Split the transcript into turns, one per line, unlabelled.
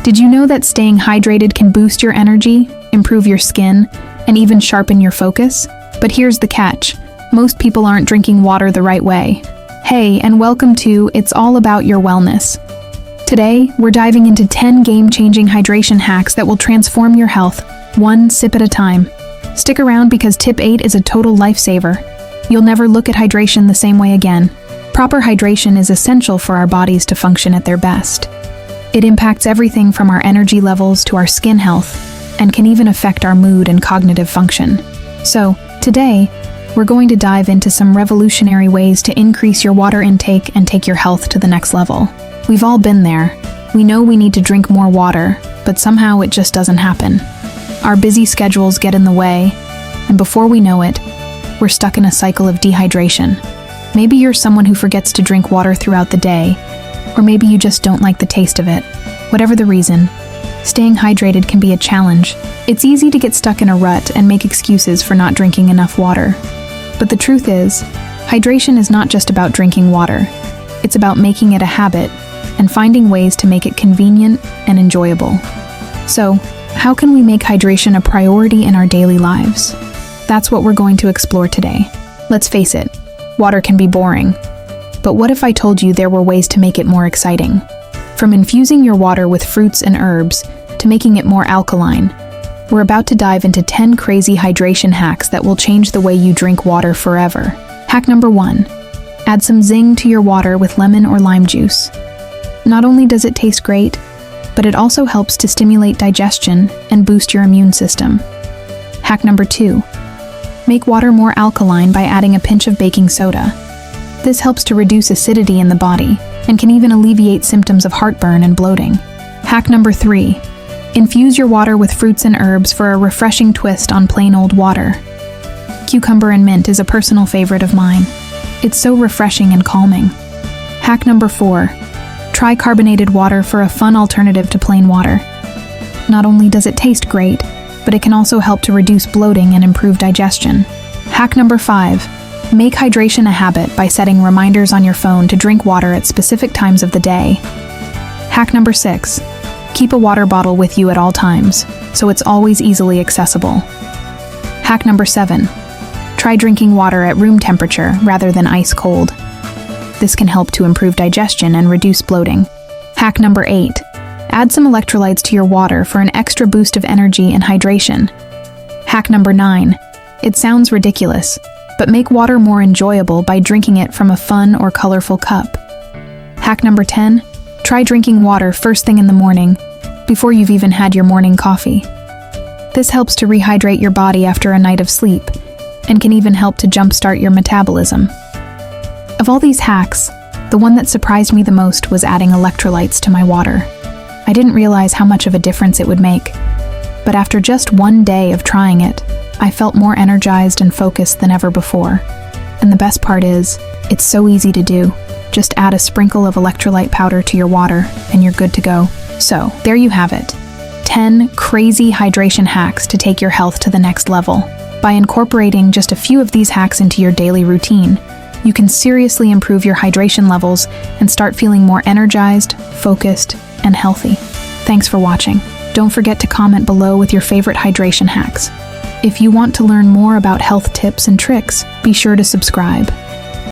Did you know that staying hydrated can boost your energy, improve your skin, and even sharpen your focus? But here's the catch. Most people aren't drinking water the right way. Hey, and welcome to It's All About Your Wellness. Today, we're diving into 10 game-changing hydration hacks that will transform your health, one sip at a time. Stick around because tip 8 is a total lifesaver. You'll never look at hydration the same way again. Proper hydration is essential for our bodies to function at their best. It impacts everything from our energy levels to our skin health, and can even affect our mood and cognitive function. So, today, we're going to dive into some revolutionary ways to increase your water intake and take your health to the next level. We've all been there. We know we need to drink more water, but somehow it just doesn't happen. Our busy schedules get in the way, and before we know it, we're stuck in a cycle of dehydration. Maybe you're someone who forgets to drink water throughout the day, or maybe you just don't like the taste of it. Whatever the reason, staying hydrated can be a challenge. It's easy to get stuck in a rut and make excuses for not drinking enough water. But the truth is, hydration is not just about drinking water. It's about making it a habit and finding ways to make it convenient and enjoyable. So, how can we make hydration a priority in our daily lives? That's what we're going to explore today. Let's face it, water can be boring. But what if I told you there were ways to make it more exciting? From infusing your water with fruits and herbs to making it more alkaline, we're about to dive into 10 crazy hydration hacks that will change the way you drink water forever. Hack number 1. Add some zing to your water with lemon or lime juice. Not only does it taste great, but it also helps to stimulate digestion and boost your immune system. Hack number 2. Make water more alkaline by adding a pinch of baking soda. This helps to reduce acidity in the body and can even alleviate symptoms of heartburn and bloating. Hack number 3. Infuse your water with fruits and herbs for a refreshing twist on plain old water. Cucumber and mint is a personal favorite of mine. It's so refreshing and calming. Hack number 4. Try carbonated water for a fun alternative to plain water. Not only does it taste great, but it can also help to reduce bloating and improve digestion. Hack number 5. Make hydration a habit by setting reminders on your phone to drink water at specific times of the day. Hack number 6. Keep a water bottle with you at all times, so it's always easily accessible. Hack number 7. Try drinking water at room temperature rather than ice cold. This can help to improve digestion and reduce bloating. Hack number 8. Add some electrolytes to your water for an extra boost of energy and hydration. Hack number 9. It sounds ridiculous, but make water more enjoyable by drinking it from a fun or colorful cup. Hack number 10. Try drinking water first thing in the morning, before you've even had your morning coffee. This helps to rehydrate your body after a night of sleep, and can even help to jumpstart your metabolism. Of all these hacks, the one that surprised me the most was adding electrolytes to my water. I didn't realize how much of a difference it would make, but after just one day of trying it, I felt more energized and focused than ever before. And the best part is, it's so easy to do. Just add a sprinkle of electrolyte powder to your water, and you're good to go. So, there you have it. 10 crazy hydration hacks to take your health to the next level. By incorporating just a few of these hacks into your daily routine, you can seriously improve your hydration levels and start feeling more energized, focused, and healthy. Thanks for watching. Don't forget to comment below with your favorite hydration hacks. If you want to learn more about health tips and tricks, be sure to subscribe.